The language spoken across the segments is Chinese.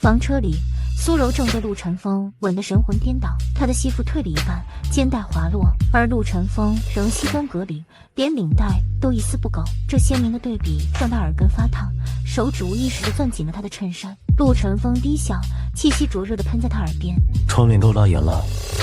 房车里，苏柔正被陆晨风吻得神魂颠倒，她的西服褪了一半，肩带滑落，而陆晨风仍西装革履，连领带都一丝不苟。这鲜明的对比让他耳根发烫，手指无意识地攥紧了他的衬衫。陆晨风低笑，气息灼热地喷在他耳边：“窗帘都拉严了，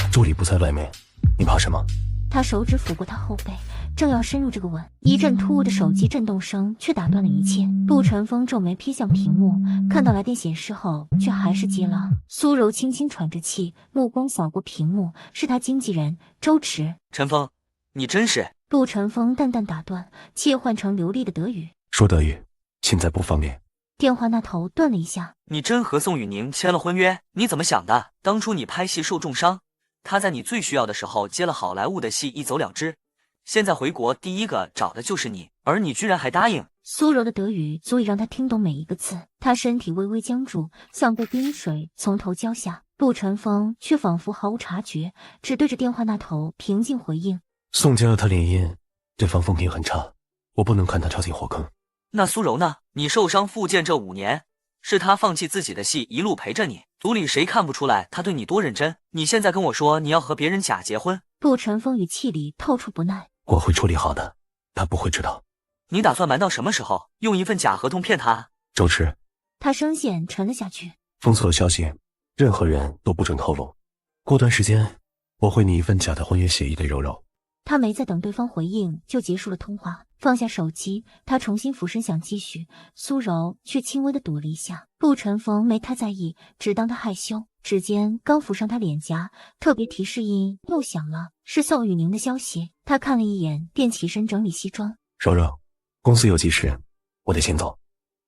助理不在外面，你怕什么？”他手指抚过他后背，正要深入这个吻，一阵突兀的手机震动声却打断了一切。陆晨风皱眉瞥向屏幕，看到来电显示后，却还是接了。苏柔轻轻喘着气，目光扫过屏幕，是他经纪人周驰。晨风，你真是……陆晨风淡淡打断，切换成流利的德语：“说德语，现在不方便。”电话那头顿了一下：“你真和宋雨宁签了婚约？你怎么想的？当初你拍戏受重伤，他在你最需要的时候接了好莱坞的戏，一走了之。现在回国第一个找的就是你，而你居然还答应。”苏柔的德语足以让他听懂每一个字，他身体微微僵住，像被冰水从头浇下。陆晨风却仿佛毫无察觉，只对着电话那头平静回应：“宋接了他联姻，对方风评很差，我不能看他跳进火坑。”那苏柔呢？你受伤复健这5年，是他放弃自己的戏，一路陪着你。组里谁看不出来他对你多认真？你现在跟我说你要和别人假结婚？陆晨风语气里透出不耐：“我会处理好的，他不会知道。”你打算瞒到什么时候？用一份假合同骗他？周驰，他声线沉了下去：“封锁消息，任何人都不准透露。过段时间，我会拟一份假的婚约协议给柔柔。”他没再等对方回应，就结束了通话。放下手机，他重新俯身想继续，苏柔却轻微的躲了一下。陆晨风没太在意，只当他害羞，指尖刚抚上他脸颊，特别提示音又响了，是宋雨宁的消息。他看了一眼，便起身整理西装。“柔柔，公司有急事，我得先走，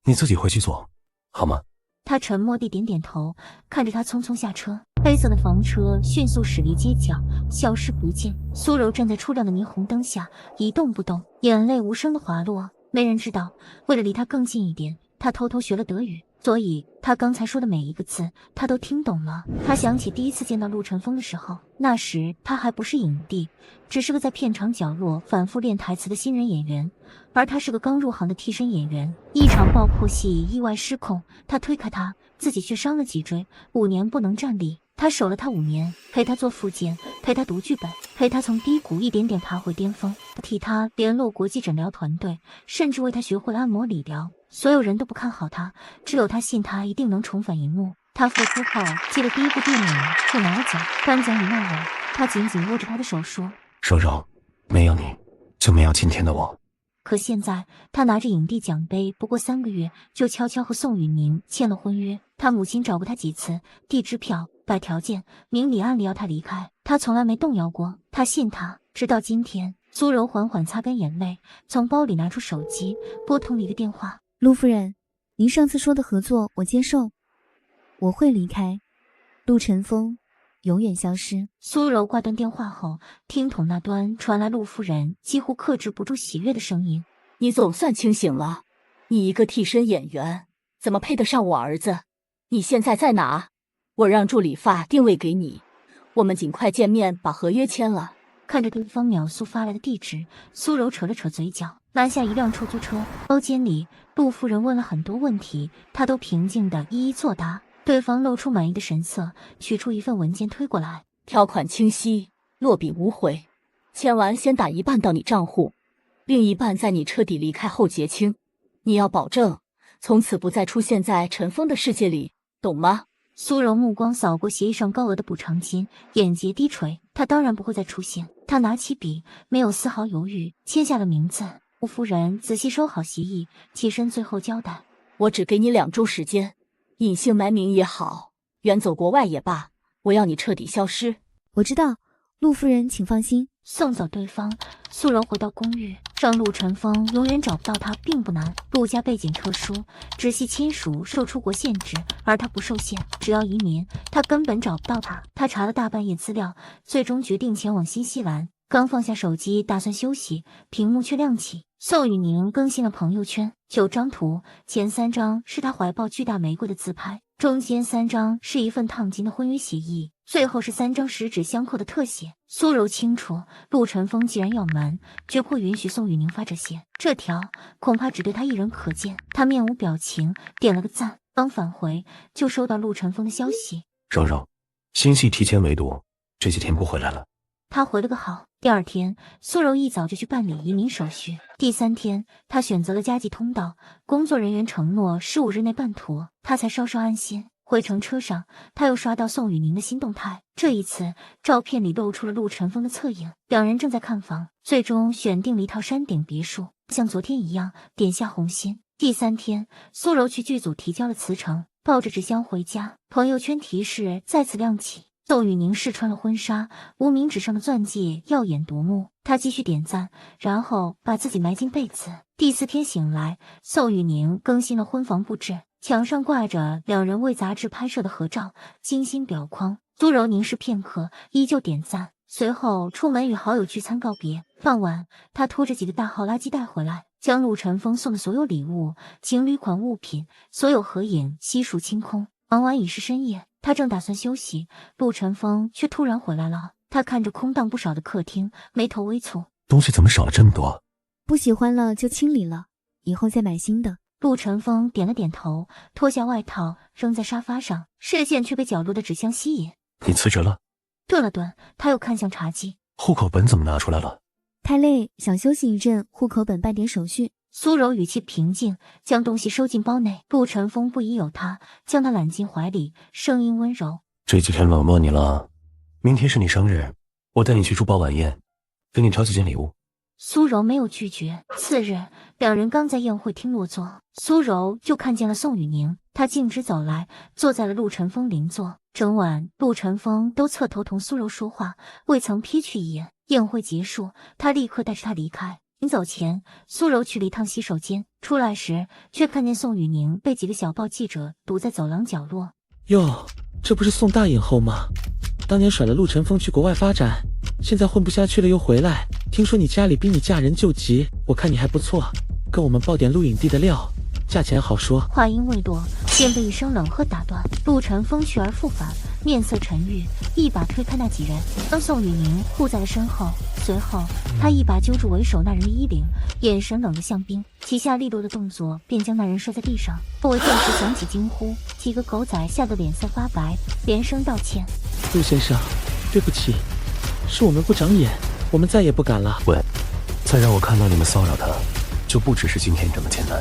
你自己回去做，好吗？”他沉默地点点头，看着他匆匆下车。黑色的房车迅速驶离街角，消失不见。苏柔站在初亮的霓虹灯下，一动不动，眼泪无声地滑落。没人知道，为了离他更近一点，他偷偷学了德语，所以他刚才说的每一个字，他都听懂了。他想起第一次见到陆晨风的时候，那时他还不是影帝，只是个在片场角落反复练台词的新人演员，而他是个刚入行的替身演员。一场爆破戏意外失控，他推开他，自己却伤了脊椎，5年不能站立。他守了他5年，陪他做复健，陪他读剧本，陪他从低谷一点点爬回巅峰，替他联络国际诊疗团队，甚至为他学会了按摩理疗。所有人都不看好他，只有他信他一定能重返荧幕。他复出后接了第一部电影，就拿了奖。颁奖礼那晚，他紧紧握着他的手说：“柔柔，没有你，就没有今天的我。”可现在，他拿着影帝奖杯，不过3个月就悄悄和宋雨宁签了婚约。他母亲找过他几次，递支票，摆条件，明里暗里要他离开，他从来没动摇过。他信他，直到今天。苏柔缓缓擦干眼泪，从包里拿出手机，拨通了一个电话：“陆夫人，您上次说的合作我接受，我会离开。陆晨风永远消失。”苏柔挂断电话后，听筒那端传来陆夫人几乎克制不住喜悦的声音：“你总算清醒了，你一个替身演员，怎么配得上我儿子？你现在在哪？我让助理发定位给你，我们尽快见面，把合约签了。”看着对方秒速发来的地址，苏柔扯了扯嘴角，拦下一辆出租车。包间里，陆夫人问了很多问题，她都平静地一一作答。对方露出满意的神色，取出一份文件推过来：“条款清晰，落笔无悔，签完先打一半到你账户，另一半在你彻底离开后结清。你要保证从此不再出现在陈峰的世界里，懂吗？”苏柔目光扫过协议上高额的补偿金，眼睫低垂。他当然不会再出现。他拿起笔，没有丝毫犹豫，签下了名字。陆夫人仔细收好协议，起身最后交代：“我只给你2周时间，隐姓埋名也好，远走国外也罢，我要你彻底消失。”“我知道，陆夫人请放心。”送走对方，苏柔回到公寓。让陆晨风永远找不到他并不难。陆家背景特殊，直系亲属受出国限制，而他不受限，只要移民，他根本找不到他。他查了大半夜资料，最终决定前往新西兰。刚放下手机打算休息，屏幕却亮起。宋雨宁更新了朋友圈，9张图，前3张是他怀抱巨大玫瑰的自拍，中间3张是一份烫金的婚约协议，最后是3张十指相扣的特写。苏柔清楚，陆晨风既然要瞒，绝不会允许宋雨宁发这些，这条恐怕只对他一人可见。他面无表情，点了个赞。刚返回就收到陆晨风的消息，柔柔，星系提前围堵，这几天不回来了。他回了个好。第二天，苏柔一早就去办理移民手续。第三天，他选择了加急通道，工作人员承诺15日内办妥，他才稍稍安心。回程车上，他又刷到宋雨宁的新动态，这一次照片里露出了陆晨风的侧影，两人正在看房，最终选定了一套山顶别墅，像昨天一样点下红心。第三天，苏柔去剧组提交了辞呈，抱着纸箱回家，朋友圈提示再次亮起。宋雨宁试穿了婚纱，无名指上的钻戒耀眼夺目，她继续点赞，然后把自己埋进被子。第4天醒来，宋雨宁更新了婚房布置，墙上挂着两人为杂志拍摄的合照，精心裱框。苏柔凝视片刻，依旧点赞，随后出门与好友聚餐告别。傍晚，她拖着几个大号垃圾袋回来，将陆晨风送的所有礼物、情侣款物品、所有合影悉数清空。忙完已是深夜，他正打算休息，陆晨风却突然回来了。他看着空荡不少的客厅，眉头微蹙，东西怎么少了这么多？不喜欢了就清理了，以后再买新的。陆晨风点了点头，脱下外套扔在沙发上，视线却被角落的纸箱吸引。你辞职了？顿了顿，他又看向茶几，户口本怎么拿出来了？太累，想休息一阵，户口本办点手续。苏柔语气平静，将东西收进包内。陆晨风不疑有他，将他揽进怀里，声音温柔：这几天冷落你了，明天是你生日，我带你去珠宝晚宴，给你挑几件礼物。苏柔没有拒绝。次日，两人刚在宴会厅落座，苏柔就看见了宋雨宁，她径直走来，坐在了陆晨风邻座。整晚，陆晨风都侧头同苏柔说话，未曾瞥去一眼。宴会结束，他立刻带着她离开。临走前，苏柔去了一趟洗手间，出来时却看见宋雨宁被几个小报记者堵在走廊角落。哟，这不是宋大影后吗？当年甩了陆晨风去国外发展，现在混不下去了又回来。听说你家里逼你嫁人救急，我看你还不错，跟我们报点录影帝的料，价钱好说。话音未落，便被一声冷喝打断。陆晨风去而复返，面色沉郁，一把推开那几人，将宋雨宁护在了身后。随后，他一把揪住为首那人的衣领，眼神冷得像冰，几下利落的动作便将那人摔在地上。周围顿时响起惊呼，几个狗仔吓得脸色发白，连声道歉。陆先生，对不起，是我们不长眼，我们再也不敢了。喂，再让我看到你们骚扰他，就不只是今天这么简单。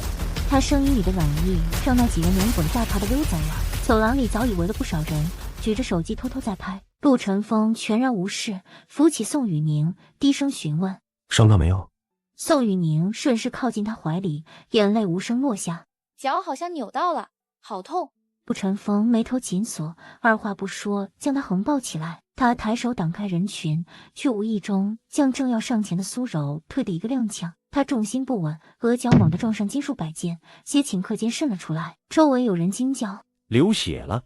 他声音里的冷意让那几人连滚带爬的溜走了。走廊里早已围了不少人，举着手机偷偷在拍。陆晨风全然无视，扶起宋雨宁，低声询问：伤到没有？宋雨宁顺势靠近他怀里，眼泪无声落下。脚好像扭到了，好痛。陆晨风眉头紧锁，二话不说将他横抱起来。他抬手挡开人群，却无意中将正要上前的苏柔推得一个踉跄。他重心不稳，额角猛地撞上金属摆件，些顷刻间渗了出来。周围有人惊叫：流血了，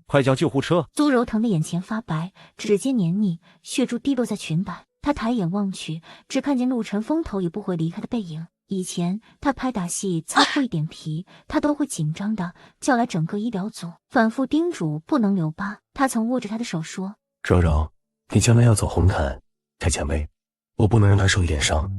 快叫救护车！苏柔疼得眼前发白，指尖黏腻，血珠滴落在裙摆。他抬眼望去，只看见陆晨风头也不会离开的背影。以前他拍打戏擦破一点皮，他都会紧张的叫来整个医疗组，反复叮嘱不能留疤。他曾握着他的手说：柔柔，你将来要走红毯，太前卫，我不能让他受一点伤。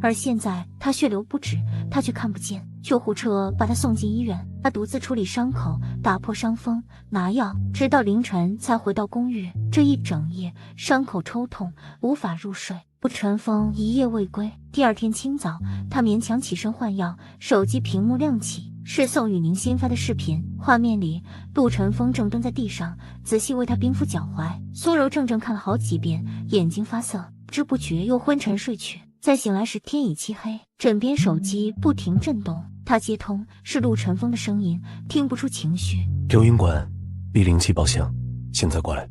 而现在他血流不止，他却看不见。救护车把他送进医院，他独自处理伤口，打破伤风，拿药，直到凌晨才回到公寓。这一整夜伤口抽痛，无法入睡。陆晨风一夜未归。第二天清早，他勉强起身换药，手机屏幕亮起，是宋雨宁新发的视频。画面里，陆晨风正蹲在地上，仔细为他冰敷脚踝。苏柔怔看了好几遍，眼睛发涩，不知不觉又昏沉睡去。再醒来时天已漆黑，枕边手机不停震动，他接通，是陆晨风的声音，听不出情绪。留音馆107包厢，现在过来。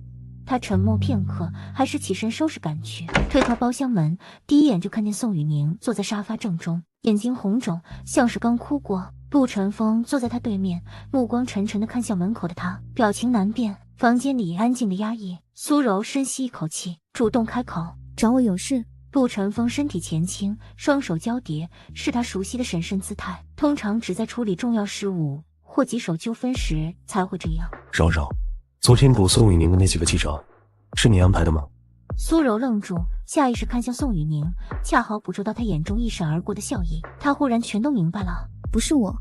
他沉默片刻，还是起身收拾赶去。推开包厢门，第一眼就看见宋雨宁坐在沙发正中，眼睛红肿，像是刚哭过。陆晨风坐在他对面，目光沉沉地看向门口的他，表情难辨。房间里安静的压抑。苏柔深吸一口气，主动开口：找我有事？陆晨风身体前倾，双手交叠，是他熟悉的审慎姿态。通常只在处理重要事务或棘手纠纷时才会这样。柔柔，昨天捕宋雨宁的那几个记者，是你安排的吗？苏柔愣住，下意识看向宋雨宁，恰好捕捉到他眼中一闪而过的笑意。他忽然全都明白了。不是我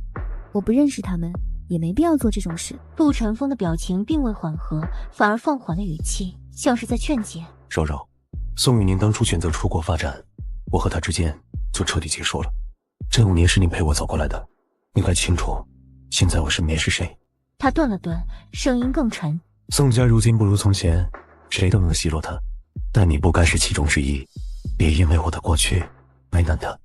不认识他们，也没必要做这种事。陆晨风的表情并未缓和，反而放缓了语气，像是在劝解。柔柔，宋雨宁当初选择出国发展，我和他之间就彻底结束了。这5年是你陪我走过来的，你该清楚，现在我身边是谁。他顿了顿，声音更沉。宋家如今不如从前，谁都能奚落他，但你不该是其中之一，别因为我的过去为难他。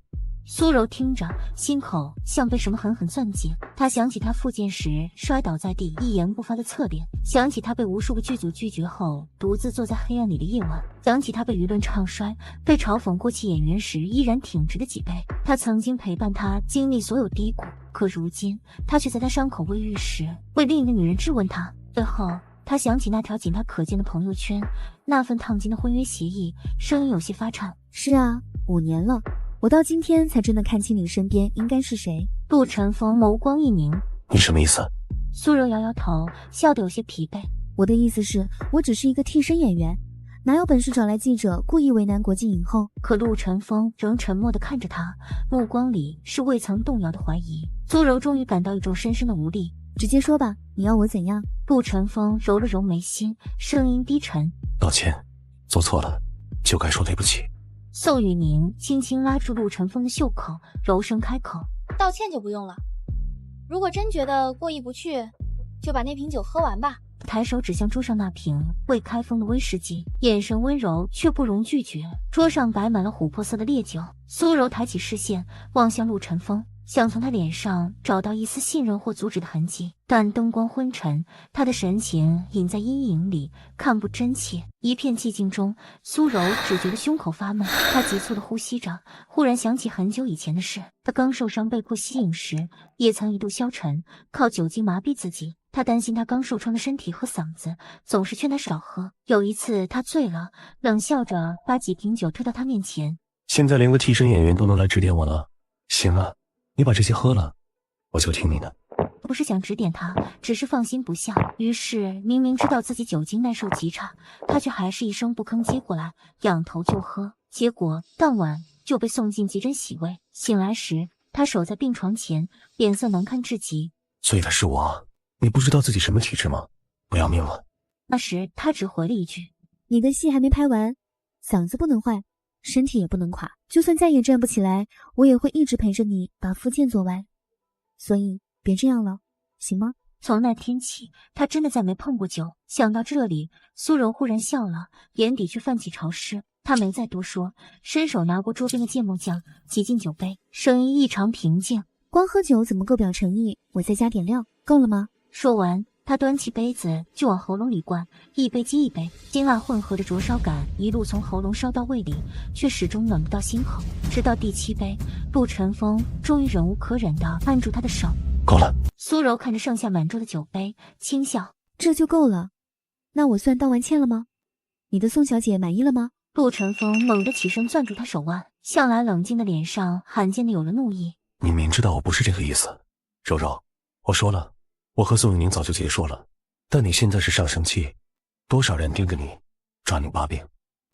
苏柔听着，心口像被什么狠狠攥紧。她想起他复健时摔倒在地一言不发的侧脸，想起他被无数个剧组拒绝后独自坐在黑暗里的夜晚，想起他被舆论唱衰、被嘲讽过气演员时依然挺直的脊背。他曾经陪伴他经历所有低谷，可如今他却在他伤口未愈时为另一个女人质问他。最后他想起那条仅他可见的朋友圈，那份烫金的婚约协议，声音有些发颤。是啊，5年了，我到今天才真的看清你身边应该是谁。陆晨风眸光一凝。你什么意思？苏柔摇摇头，笑得有些疲惫。我的意思是，我只是一个替身演员，哪有本事找来记者故意为难国际影后？可陆晨风仍沉默地看着他，目光里是未曾动摇的怀疑。苏柔终于感到一种深深的无力。直接说吧，你要我怎样？陆晨风揉了揉眉心，声音低沉。道歉，做错了就该说对不起。宋雨宁轻轻拉住陆晨风的袖口，柔声开口：道歉就不用了，如果真觉得过意不去，就把那瓶酒喝完吧。抬手指向桌上那瓶未开封的威士忌，眼神温柔却不容拒绝。桌上摆满了琥珀色的烈酒。苏柔抬起视线望向陆晨风，想从他脸上找到一丝信任或阻止的痕迹，但灯光昏沉，他的神情隐在阴影里，看不真切。一片寂静中，苏柔只觉得胸口发闷，她急促地呼吸着，忽然想起很久以前的事。她刚受伤被迫吸引时，也曾一度消沉，靠酒精麻痹自己。她担心他刚受创的身体和嗓子，总是劝他少喝。有一次他醉了，冷笑着把几瓶酒推到他面前。现在连个替身演员都能来指点我了，行啊，你把这些喝了，我就听你的。不是想指点他，只是放心不下。于是明明知道自己酒精耐受极差，他却还是一声不吭接过来，仰头就喝。结果当晚就被送进急诊洗胃。醒来时，他守在病床前，脸色难看至极。醉的是我，你不知道自己什么体质吗？不要命了。那时他只回了一句：你的戏还没拍完，嗓子不能坏，身体也不能垮，就算再也站不起来，我也会一直陪着你把复健做完。所以别这样了，行吗？从那天起，他真的再没碰过酒。想到这里，苏柔忽然笑了，眼底却泛起潮湿。他没再多说，伸手拿过桌边的芥末酱，挤进酒杯，声音异常平静：光喝酒怎么够表诚意？我再加点料，够了吗？说完，他端起杯子就往喉咙里灌，一杯接一杯，辛辣混合的灼烧感一路从喉咙烧到胃里，却始终暖不到心口。直到第7杯，陆晨风终于忍无可忍地按住他的手。够了。苏柔看着剩下满桌的酒杯，轻笑：这就够了。那我算道完歉了吗？你的宋小姐满意了吗？陆晨风猛地起身攥住他手腕，向来冷静的脸上罕见的有了怒意。你明知道我不是这个意思。柔柔，我说了，我和宋永宁早就结束了，但你现在是上升期，多少人盯着你，抓你把柄。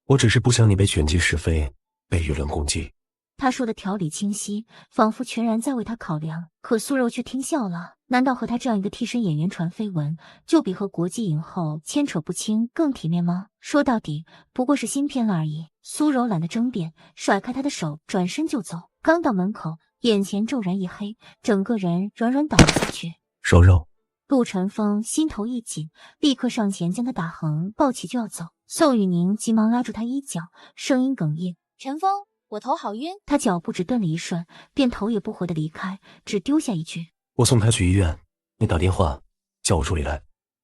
我只是不想你被卷进是非，被舆论攻击。他说的条理清晰，仿佛全然在为他考量。可苏柔却听笑了。难道和他这样一个替身演员传绯闻，就比和国际影后牵扯不清更体面吗？说到底，不过是新片了而已。苏柔懒得争辩，甩开他的手，转身就走。刚到门口，眼前骤然一黑，整个人软软倒了下去。柔柔，陆晨风心头一紧，立刻上前将他打横，抱起就要走。宋雨宁急忙拉住他衣角，声音哽咽：陈峰，我头好晕。他脚步只顿了一瞬，便头也不回的离开，只丢下一句：我送他去医院，你打电话叫我助理来。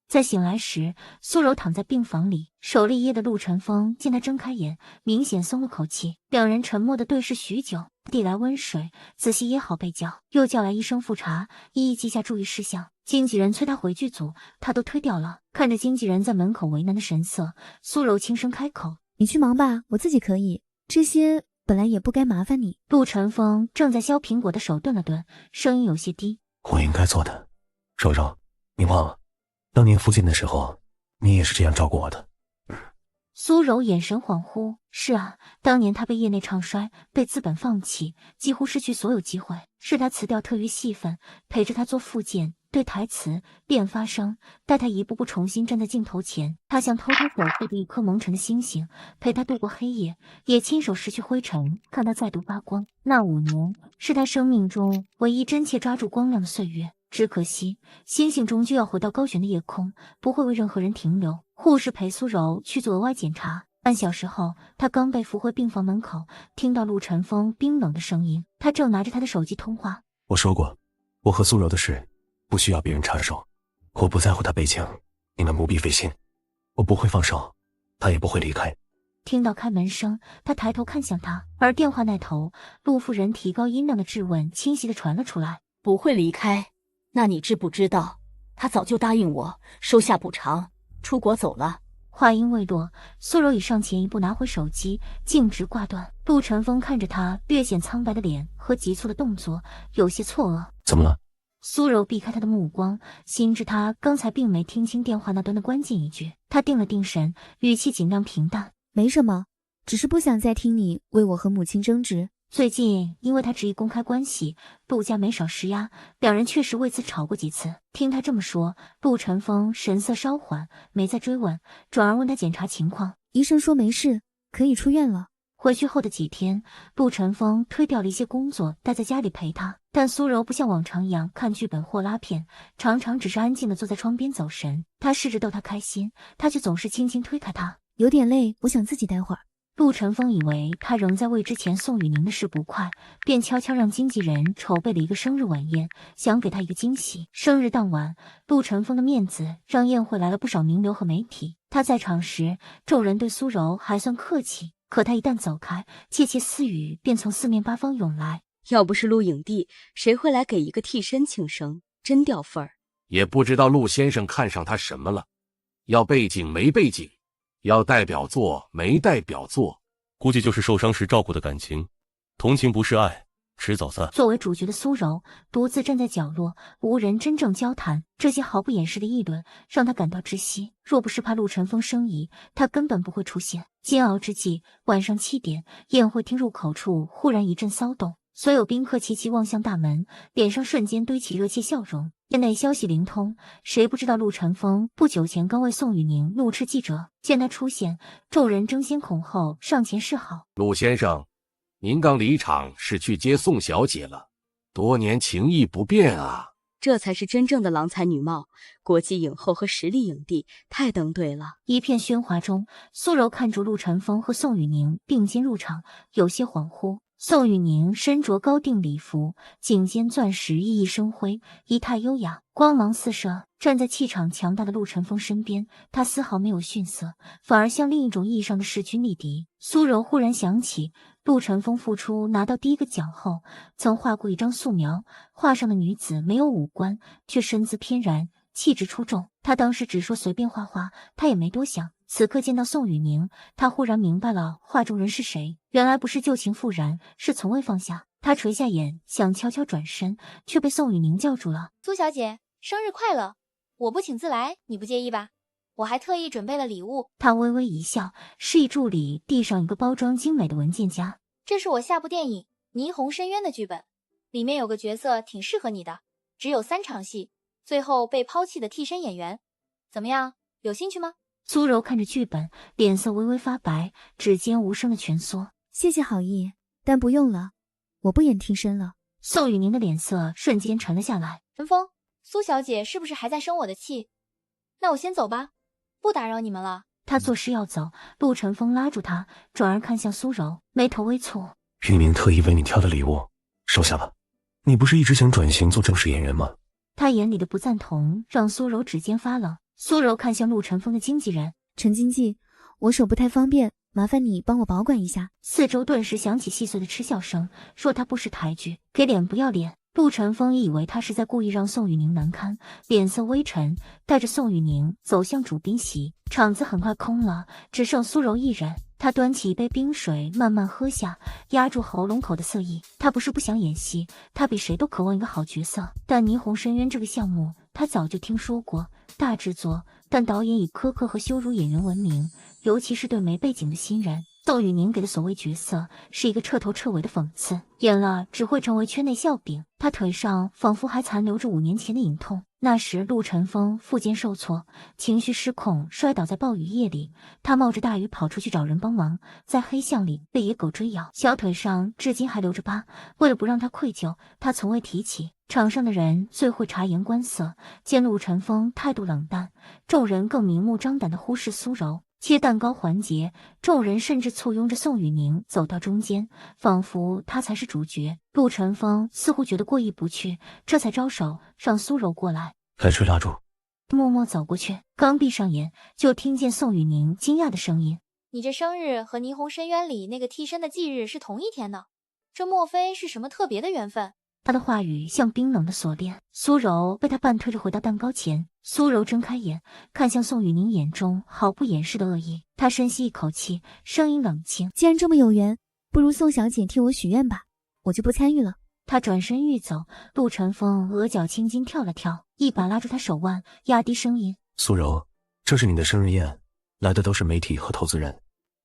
在醒来时，苏柔躺在病房里，守了一夜的陆晨风见他睁开眼，明显松了口气。两人沉默的对视许久，递来温水，仔细掖好被角，又叫来医生复查，一一记下注意事项。经纪人催他回剧组，他都推掉了。看着经纪人在门口为难的神色，苏柔轻声开口：你去忙吧，我自己可以，这些本来也不该麻烦你。陆晨风正在削苹果的手顿了顿，声音有些低：我应该做的。柔柔，你忘了当年复健的时候，你也是这样照顾我的。苏柔眼神恍惚，是啊，当年他被业内唱衰，被资本放弃，几乎失去所有机会，是他辞掉特约戏份，陪着他做复健，对台词、变发声，带他一步步重新站在镜头前。他像偷偷守护的一颗蒙尘的星星，陪他度过黑夜，也亲手拭去灰尘，看他再度发光。那5年是他生命中唯一真切抓住光亮的岁月。只可惜，星星终究要回到高悬的夜空，不会为任何人停留。护士陪苏柔去做额外检查。半小时后，他刚被扶回病房门口，听到陆晨风冰冷的声音。他正拿着他的手机通话。我说过，我和苏柔的事不需要别人插手，我不在乎他背景，你们不必费心，我不会放手，他也不会离开。听到开门声，他抬头看向他，而电话那头，陆夫人提高音量的质问清晰地传了出来：不会离开？那你知不知道，他早就答应我收下补偿，出国走了。话音未落，苏柔已上前一步拿回手机，径直挂断。陆晨风看着他略显苍白的脸和急促的动作，有些错愕。怎么了？苏柔避开他的目光，心知他刚才并没听清电话那端的关键一句。他定了定神，语气尽量平淡：没什么，只是不想再听你为我和母亲争执。最近因为他执意公开关系，陆家没少施压，两人确实为此吵过几次。听他这么说，陆晨风神色稍缓，没再追问，转而问他检查情况。医生说没事，可以出院了。回去后的几天，陆晨风推掉了一些工作，待在家里陪他。但苏柔不像往常一样看剧本或拉片，常常只是安静地坐在窗边走神。他试着逗她开心，他却总是轻轻推开她。有点累，我想自己待会儿。陆晨风以为他仍在为之前宋雨宁的事不快，便悄悄让经纪人筹备了一个生日晚宴，想给他一个惊喜。生日当晚，陆晨风的面子让宴会来了不少名流和媒体。他在场时，众人对苏柔还算客气，可他一旦走开，窃窃私语便从四面八方涌来。要不是陆影帝，谁会来给一个替身庆生？真掉份儿。也不知道陆先生看上他什么了，要背景没背景，要代表作没代表作，估计就是受伤时照顾的感情，同情不是爱，迟早散。作为主角的苏柔独自站在角落，无人真正交谈，这些毫不掩饰的议论让他感到窒息。若不是怕陆晨风生疑，他根本不会出现。煎熬之际，晚上7点，宴会厅入口处忽然一阵骚动，所有宾客齐齐望向大门，脸上瞬间堆起热切笑容。业内消息灵通，谁不知道陆晨风不久前刚为宋雨宁怒斥记者？见他出现，众人争先恐后上前示好。陆先生，您刚离场是去接宋小姐了，多年情谊不变啊。这才是真正的郎才女貌，国际影后和实力影帝，太登对了。一片喧哗中，苏柔看着陆晨风和宋雨宁并肩入场，有些恍惚。宋雨宁身着高定礼服，颈间钻石熠熠生辉，仪态优雅，光芒四射。站在气场强大的陆晨风身边，他丝毫没有逊色，反而像另一种意义上的势均力敌。苏柔忽然想起，陆晨风复出拿到第一个奖后，曾画过一张素描，画上的女子没有五官，却身姿翩然，气质出众。他当时只说随便画画，他也没多想。此刻见到宋雨宁，他忽然明白了画中人是谁，原来不是旧情复燃，是从未放下。他垂下眼，想悄悄转身，却被宋雨宁叫住了。苏小姐，生日快乐！我不请自来，你不介意吧？我还特意准备了礼物。他微微一笑，示意助理递上一个包装精美的文件夹。这是我下部电影《霓虹深渊》的剧本，里面有个角色挺适合你的，只有3场戏，最后被抛弃的替身演员，怎么样？有兴趣吗？苏柔看着剧本，脸色微微发白，指尖无声的蜷缩。谢谢好意，但不用了，我不演替身了。宋雨宁的脸色瞬间沉了下来。陈峰，苏小姐是不是还在生我的气？那我先走吧，不打扰你们了。他作势要走，陆晨风拉住他，转而看向苏柔，眉头微蹙。玉明特意为你挑的礼物，收下吧。你不是一直想转型做正式演员吗？他眼里的不赞同让苏柔指尖发冷。苏柔看向陆晨风的经纪人，陈经纪，我手不太方便，麻烦你帮我保管一下。四周顿时响起细碎的嗤笑声，说他不识抬举，给脸不要脸。陆晨风以为他是在故意让宋雨宁难堪，脸色微沉，带着宋雨宁走向主宾席。场子很快空了，只剩苏柔一人。他端起一杯冰水慢慢喝下，压住喉咙口的涩意。他不是不想演戏，他比谁都渴望一个好角色。但霓虹深渊这个项目他早就听说过，大制作，但导演以苛刻和羞辱演员闻名，尤其是对没背景的新人。宋雨宁给的所谓角色是一个彻头彻尾的讽刺，演了只会成为圈内笑柄。他腿上仿佛还残留着5年前的隐痛。那时陆晨风复健受挫，情绪失控，摔倒在暴雨夜里。他冒着大雨跑出去找人帮忙，在黑巷里被野狗追咬，小腿上至今还留着疤。为了不让他愧疚，他从未提起。场上的人最会察言观色，见陆晨风态度冷淡，众人更明目张胆地忽视苏柔。切蛋糕环节，众人甚至簇拥着宋雨宁走到中间，仿佛他才是主角。陆晨风似乎觉得过意不去，这才招手让苏柔过来。来吹蜡烛。默默走过去，刚闭上眼，就听见宋雨宁惊讶的声音：“你这生日和霓虹深渊里那个替身的忌日是同一天呢，这莫非是什么特别的缘分？”他的话语像冰冷的锁链。苏柔被他半推着回到蛋糕前，苏柔睁开眼，看向宋雨宁，眼中毫不掩饰的恶意。他深吸一口气，声音冷清：“既然这么有缘，不如宋小姐替我许愿吧，我就不参与了。”他转身欲走，陆晨风额角青筋跳了跳，一把拉住他手腕，压低声音：“苏柔，这是你的生日宴，来的都是媒体和投资人，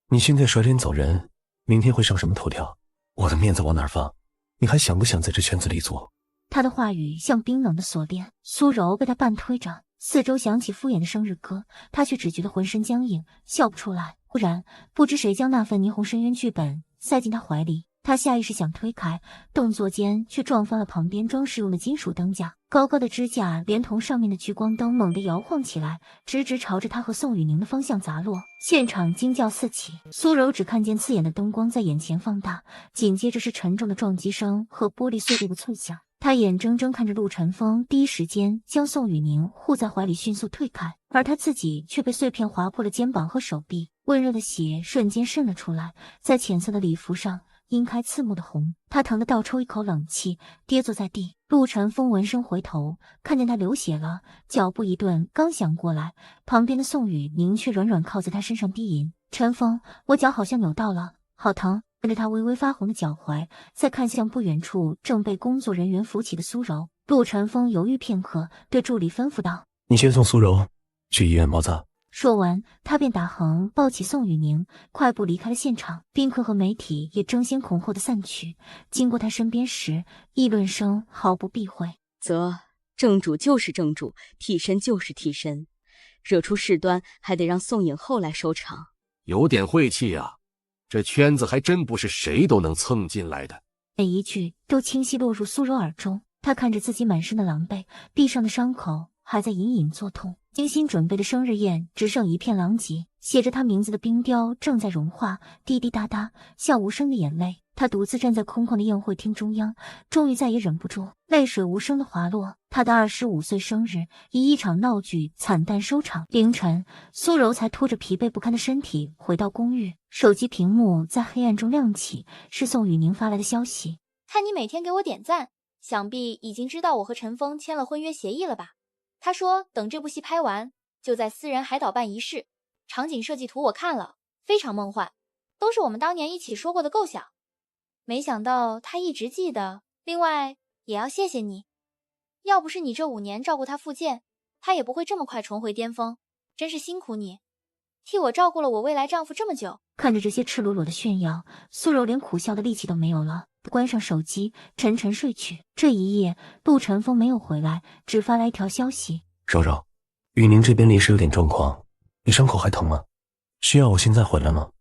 你现在甩脸走人，明天会上什么头条？我的面子往哪儿放？你还想不想在这圈子里做？”他的话语像冰冷的锁链。苏柔被他半推着，四周响起敷衍的生日歌，他却只觉得浑身僵硬，笑不出来。忽然，不知谁将那份霓虹深渊剧本塞进他怀里，他下意识想推开，动作间却撞翻了旁边装饰用的金属灯架，高高的支架连同上面的聚光灯猛地摇晃起来，直直朝着他和宋雨宁的方向砸落。现场惊叫四起，苏柔只看见刺眼的灯光在眼前放大，紧接着是沉重的撞击声和玻璃碎裂的脆响。他眼睁睁看着陆晨风第一时间将宋雨宁护在怀里迅速退开，而他自己却被碎片划破了肩膀和手臂，温热的血瞬间渗了出来，在浅色的礼服上晕开刺目的红。他疼得倒抽一口冷气，跌坐在地。陆晨风闻声回头，看见他流血了，脚步一顿，刚想过来，旁边的宋雨宁却软软靠在他身上低吟：“晨风，我脚好像扭到了，好疼。”看着他微微发红的脚踝，再看向不远处正被工作人员扶起的苏柔，陆晨风犹豫片刻，对助理吩咐道：“你先送苏柔去医院包扎。”说完，他便打横抱起宋雨宁，快步离开了现场。宾客和媒体也争先恐后的散去，经过他身边时，议论声毫不避讳：“正主就是正主，替身就是替身，惹出事端还得让宋影后来收场。”有点晦气啊，这圈子还真不是谁都能蹭进来的。每一句都清晰落入苏柔耳中。他看着自己满身的狼狈，臂上的伤口还在隐隐作痛。精心准备的生日宴只剩一片狼藉，写着他名字的冰雕正在融化，滴滴答答，像无声的眼泪。他独自站在空旷的宴会厅中央，终于再也忍不住，泪水无声的滑落。他的25岁生日以一场闹剧惨淡收场。凌晨，苏柔才拖着疲惫不堪的身体回到公寓，手机屏幕在黑暗中亮起，是宋雨宁发来的消息：“看你每天给我点赞，想必已经知道我和陈峰签了婚约协议了吧？他说等这部戏拍完，就在私人海岛办仪式，场景设计图我看了，非常梦幻，都是我们当年一起说过的构想。没想到他一直记得，另外也要谢谢你，要不是你这5年照顾他复健，他也不会这么快重回巅峰，真是辛苦你，替我照顾了我未来丈夫这么久。”看着这些赤裸裸的炫耀，苏柔连苦笑的力气都没有了，关上手机，沉沉睡去。这一夜，陆晨风没有回来，只发来一条消息：“柔柔，雨宁这边临时有点状况，你伤口还疼吗？需要我现在回来吗？”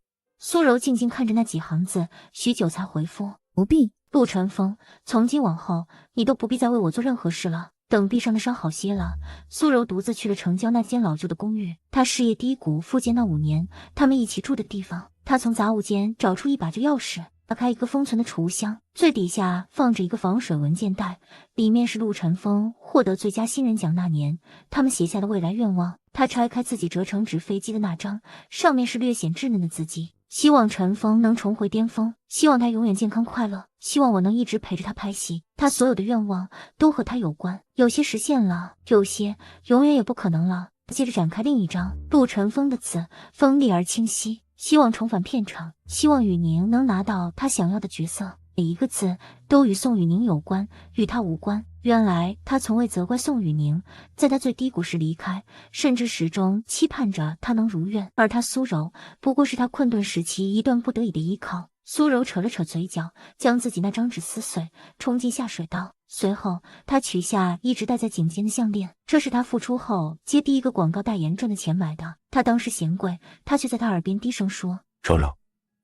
苏柔静静看着那几行字，许久才回复：“不必。”陆晨风，从今往后，你都不必再为我做任何事了。等臂上的伤好些了，苏柔独自去了城郊那间老旧的公寓。她事业低谷，复健那5年，他们一起住的地方。她从杂物间找出一把旧钥匙，打开一个封存的储物箱，最底下放着一个防水文件袋，里面是陆晨风获得最佳新人奖那年他们写下的未来愿望。她拆开自己折成纸飞机的那张，上面是略显稚嫩的字迹。希望陈峰能重回巅峰，希望他永远健康快乐，希望我能一直陪着他拍戏。他所有的愿望都和他有关，有些实现了，有些永远也不可能了。接着展开另一张，陆晨风的字锋利而清晰，希望重返片场，希望雨宁能拿到他想要的角色。每一个字都与宋雨宁有关，与他无关。原来他从未责怪宋雨宁，在他最低谷时离开，甚至始终期盼着他能如愿。而他苏柔不过是他困顿时期一段不得已的依靠。苏柔扯了扯嘴角，将自己那张纸撕碎，冲进下水道。随后他取下一直戴在颈间的项链，这是他复出后接第一个广告代言赚的钱买的。他当时嫌贵，他却在他耳边低声说：柔柔，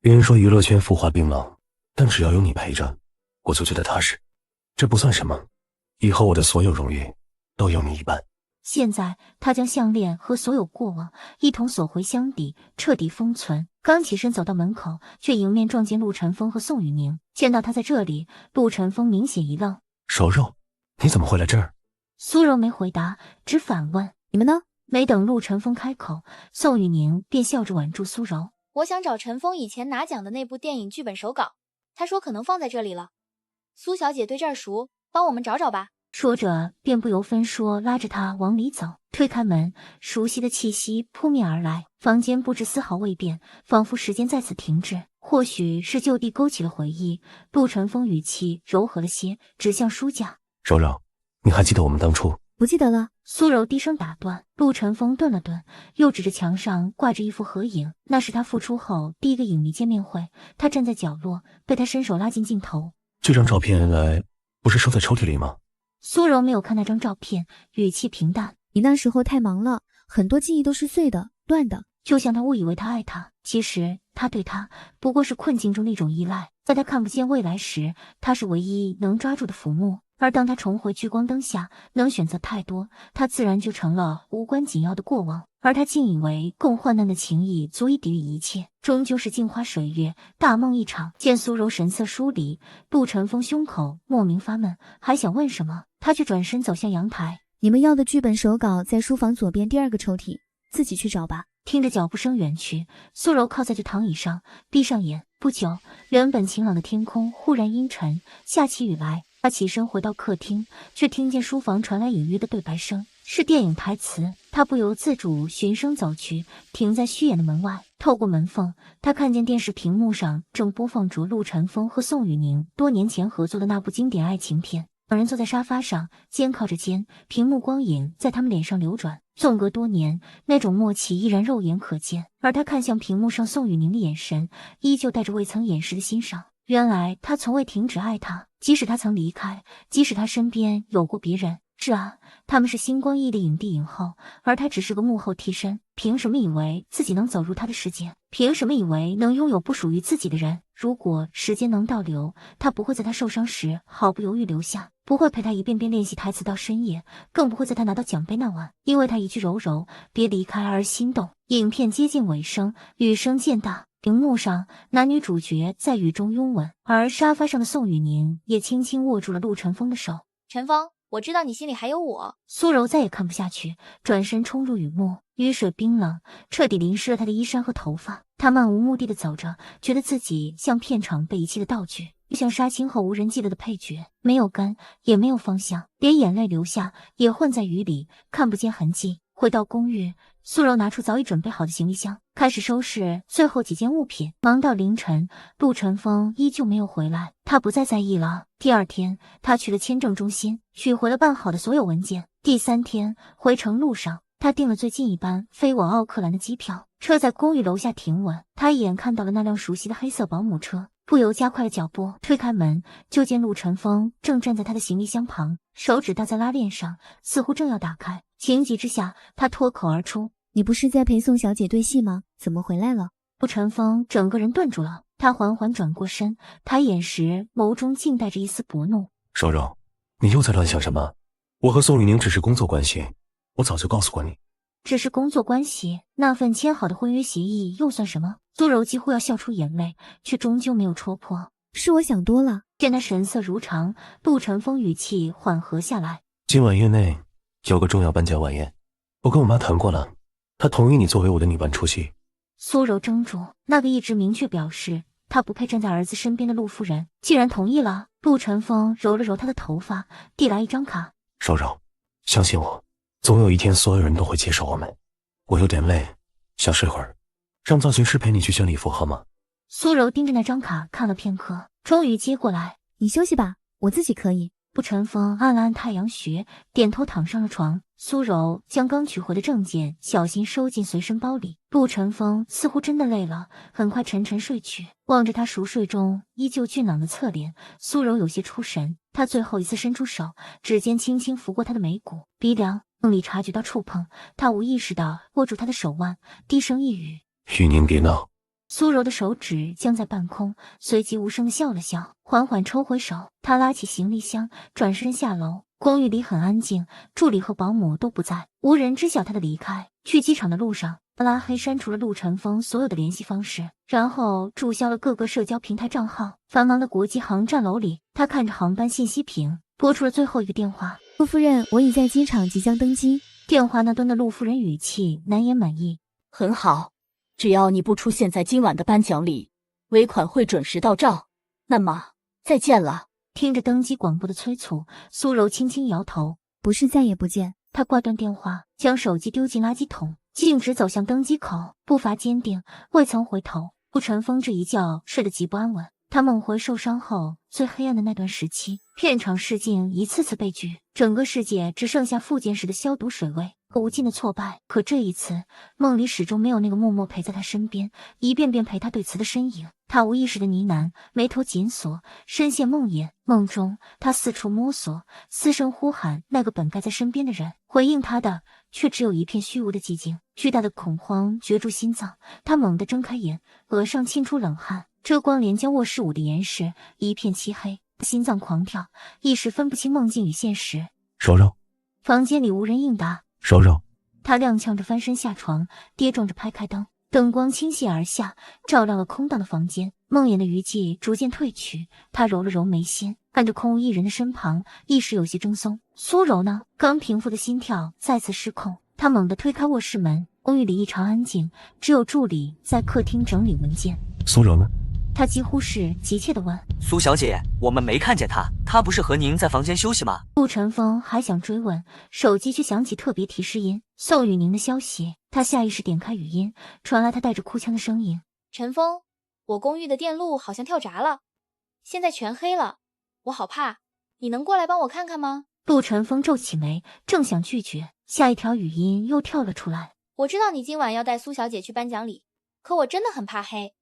别人说娱乐圈浮华冰冷，但只要有你陪着，我就觉得踏实。这不算什么，以后我的所有荣誉都有你一半。现在他将项链和所有过往一同锁回箱底，彻底封存。刚起身走到门口，却迎面撞见陆晨风和宋雨宁。见到他在这里，陆晨风明显一愣：柔柔，你怎么会来这儿？苏柔没回答，只反问：你们呢？没等陆晨风开口，宋雨宁便笑着挽住苏柔：我想找陈峰以前拿奖的那部电影剧本手稿，他说可能放在这里了。苏小姐对这儿熟，帮我们找找吧。说着便不由分说拉着他往里走。推开门，熟悉的气息扑面而来，房间布置丝毫未变，仿佛时间在此停滞。或许是就地勾起了回忆，陆晨风语气柔和了些，指向书架：柔柔，你还记得我们当初？不记得了。苏柔低声打断。陆晨风顿了顿，又指着墙上挂着一幅合影，那是他复出后第一个影迷见面会，他站在角落，被他伸手拉进镜头。这张照片原来不是收在抽屉里吗？苏柔没有看那张照片，语气平淡：你那时候太忙了，很多记忆都是碎的、乱的。就像他误以为他爱他，其实他对他不过是困境中的一种依赖。在他看不见未来时，他是唯一能抓住的浮木。而当他重回聚光灯下，能选择太多，他自然就成了无关紧要的过往。而他竟以为共患难的情谊足以抵御一切，终究是镜花水月，大梦一场。见苏柔神色疏离，陆晨风胸口莫名发闷，还想问什么，他却转身走向阳台。你们要的剧本手稿在书房左边第2个抽屉，自己去找吧。听着脚步声远去，苏柔靠在这躺椅上，闭上眼。不久，原本晴朗的天空忽然阴沉，下起雨来。他起身回到客厅，却听见书房传来隐约的对白声，是电影台词。他不由自主循声走去，停在虚掩的门外。透过门缝，他看见电视屏幕上正播放着陆晨风和宋雨宁多年前合作的那部经典爱情片。两人坐在沙发上，肩靠着肩，屏幕光影在他们脸上流转。纵隔多年，那种默契依然肉眼可见。而他看向屏幕上宋雨宁的眼神，依旧带着未曾掩饰的欣赏。原来他从未停止爱她，即使他曾离开，即使他身边有过别人。是啊，他们是星光熠的影帝影后，而他只是个幕后替身。凭什么以为自己能走入他的世界？凭什么以为能拥有不属于自己的人？如果时间能倒流，他不会在他受伤时毫不犹豫留下，不会陪他一遍遍练习台词到深夜，更不会在他拿到奖杯那晚，因为他一句柔柔别离开而心动。影片接近尾声，雨声渐大，屏幕上男女主角在雨中拥吻，而沙发上的宋雨宁也轻轻握住了陆晨风的手。陈峰，我知道你心里还有我。苏柔再也看不下去，转身冲入雨幕，雨水冰冷，彻底淋湿了她的衣衫和头发。她漫无目的的走着，觉得自己像片场被遗弃的道具，又像杀青后无人记得的配角，没有根，也没有方向，连眼泪流下也混在雨里，看不见痕迹。回到公寓，苏柔拿出早已准备好的行李箱，开始收拾最后几件物品。忙到凌晨，陆晨风依旧没有回来，他不再在意了。第二天，他去了签证中心，取回了办好的所有文件。第3天，回程路上，他订了最近一班飞往奥克兰的机票。车在公寓楼下停稳，他一眼看到了那辆熟悉的黑色保姆车，不由加快了脚步。推开门，就见陆晨风正站在他的行李箱旁，手指搭在拉链上，似乎正要打开。情急之下，他脱口而出：你不是在陪宋小姐对戏吗？怎么回来了？陆晨风整个人顿住了，他缓缓转过身，抬眼时眸中竟带着一丝薄怒。柔柔，你又在乱想什么？我和宋雨宁只是工作关系，我早就告诉过你。只是工作关系，那份签好的婚约协议又算什么？苏柔几乎要笑出眼泪，却终究没有戳破。是我想多了。见他神色如常，陆晨风语气缓和下来。今晚院内有个重要颁奖晚宴，我跟我妈谈过了，她同意你作为我的女伴出席。苏柔怔住，那个一直明确表示她不配站在儿子身边的陆夫人，竟然同意了。陆晨风揉了揉她的头发，递来一张卡。柔柔，相信我，总有一天所有人都会接受我们。我有点累，想睡会儿，让造型师陪你去选礼服好吗？苏柔盯着那张卡看了片刻，终于接过来。你休息吧，我自己可以。顾晨风按了按太阳穴，点头躺上了床。苏柔将刚取回的证件小心收进随身包里。顾晨风似乎真的累了，很快沉沉睡去。望着他熟睡中依旧俊朗的侧脸，苏柔有些出神。他最后一次伸出手，指尖轻轻拂过他的眉骨、鼻梁，梦里察觉到触碰，他无意识地握住他的手腕，低声一语：玉宁，别闹。苏柔的手指僵在半空，随即无声地笑了笑，缓缓抽回手。他拉起行李箱，转身下楼。公寓里很安静，助理和保姆都不在，无人知晓他的离开。去机场的路上，拉黑删除了陆晨风所有的联系方式，然后注销了各个社交平台账号。繁忙的国际航站楼里，他看着航班信息屏，拨出了最后一个电话。陆夫人，我已在机场即将登机。电话那端的陆夫人语气难言满意。很好，只要你不出现在今晚的颁奖礼，尾款会准时到账。那么，再见了。听着登机广播的催促，苏柔轻轻摇头，不是再也不见。她挂断电话，将手机丢进垃圾桶，径直走向登机口，步伐坚定，未曾回头。顾晨风这一觉睡得极不安稳，他梦回受伤后最黑暗的那段时期，片场试镜一次次被拒，整个世界只剩下复健时的消毒水味和无尽的挫败。可这一次，梦里始终没有那个默默陪在他身边，一遍遍陪他对词的身影。他无意识的呢喃，眉头紧锁，深陷梦魇。梦中，他四处摸索，嘶声呼喊那个本该在身边的人，回应他的却只有一片虚无的寂静。巨大的恐慌攫住心脏，他猛地睁开眼，额上沁出冷汗。遮光帘将卧室捂得严实，一片漆黑，心脏狂跳，一时分不清梦境与现实。柔柔，房间里无人应答。柔柔，他踉跄着翻身下床，跌撞着拍开灯，灯光倾泻而下，照亮了空荡的房间。梦魇的余悸逐渐褪去，他揉了揉眉心，看着空无一人的身旁，一时有些怔忪。苏柔呢？刚平复的心跳再次失控，他猛地推开卧室门。公寓里异常安静，只有助理在客厅整理文件。苏柔呢？他几乎是急切地问。苏小姐，我们没看见她不是和您在房间休息吗？陆晨风还想追问，手机却响起特别提示音，宋雨宁的消息。他下意识点开语音，传来他带着哭腔的声音：陈峰，我公寓的电路好像跳闸了，现在全黑了，我好怕，你能过来帮我看看吗？陆晨风皱起眉，正想拒绝，下一条语音又跳了出来：我知道你今晚要带苏小姐去颁奖礼，可我真的很怕黑，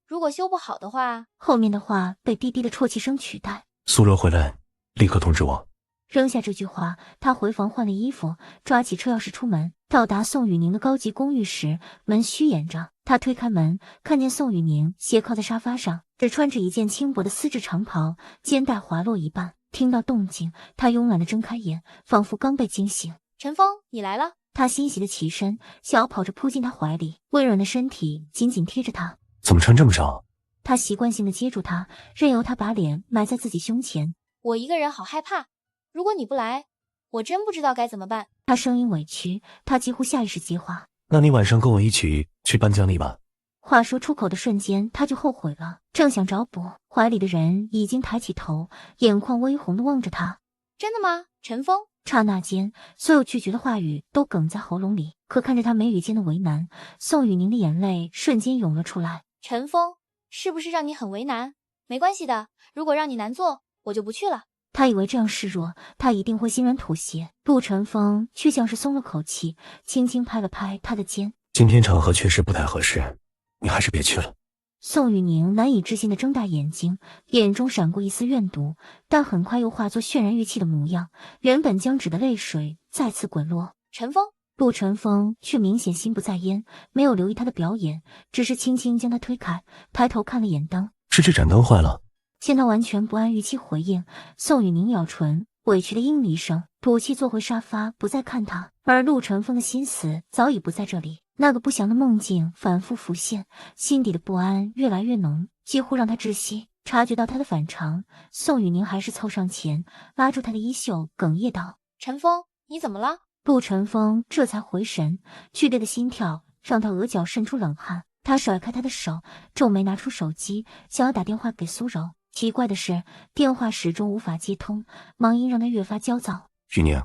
如果修不好的话。后面的话被低低的啜泣声取代。苏柔回来，立刻通知我。扔下这句话，他回房换了衣服，抓起车钥匙出门。到达宋雨宁的高级公寓时，门虚掩着。他推开门，看见宋雨宁斜靠在沙发上，只穿着一件轻薄的丝质长袍，肩带滑落一半。听到动静，他慵懒地睁开眼，仿佛刚被惊醒。陈峰，你来了。他欣喜地起身，小跑着扑进他怀里，温软的身体紧紧贴着他。怎么穿这么少？他习惯性地接住他，任由他把脸埋在自己胸前。我一个人好害怕，如果你不来，我真不知道该怎么办。他声音委屈，他几乎下意识接话：那你晚上跟我一起去颁奖礼吧。话说出口的瞬间，他就后悔了，正想找补，怀里的人已经抬起头，眼眶微红地望着他。真的吗，陈峰？刹那间，所有拒绝的话语都哽在喉咙里。可看着他眉宇间的为难，宋雨宁的眼泪瞬间涌了出来。陈峰，是不是让你很为难？没关系的，如果让你难做，我就不去了。他以为这样示弱，他一定会欣然妥协。陆晨风却像是松了口气，轻轻拍了拍他的肩。今天场合确实不太合适，你还是别去了。宋雨宁难以置信地睁大眼睛，眼中闪过一丝怨毒，但很快又化作渲然欲泣的模样。原本僵止的泪水再次滚落。陈峰，陆晨风却明显心不在焉，没有留意他的表演，只是轻轻将他推开，抬头看了眼灯。是这盏灯坏了。见他完全不按预期回应，宋雨宁咬唇，委屈的应了一声，赌气坐回沙发，不再看他。而陆晨风的心思早已不在这里，那个不祥的梦境反复浮现，心底的不安越来越浓，几乎让他窒息。察觉到他的反常，宋雨宁还是凑上前，拉住他的衣袖，哽咽道：陈峰，你怎么了？陆晨风这才回神，剧烈的心跳让他额角渗出冷汗。他甩开他的手，皱眉拿出手机，想要打电话给苏柔。奇怪的是，电话始终无法接通，忙音让他越发焦躁。雨宁，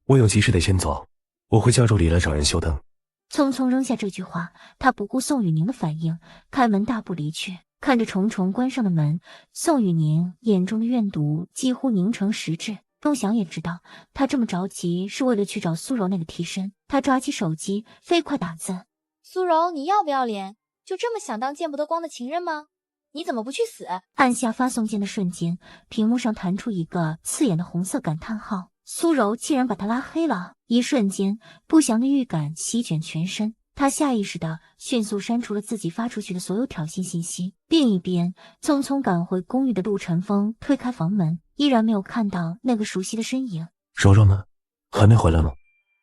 我有急事得先走，我会叫助理来找人修灯。匆匆扔下这句话，他不顾宋雨宁的反应，开门大步离去。看着重重关上的门，宋雨宁眼中的怨毒几乎凝成实质。钟祥也知道，他这么着急是为了去找苏柔那个替身。他抓起手机，飞快打字：“苏柔，你要不要脸？就这么想当见不得光的情人吗？你怎么不去死？”按下发送键的瞬间，屏幕上弹出一个刺眼的红色感叹号。苏柔竟然把他拉黑了！一瞬间，不祥的预感席卷全身。他下意识地迅速删除了自己发出去的所有挑衅信息。另一边，匆匆赶回公寓的陆晨风推开房门，依然没有看到那个熟悉的身影。柔柔呢？还没回来吗？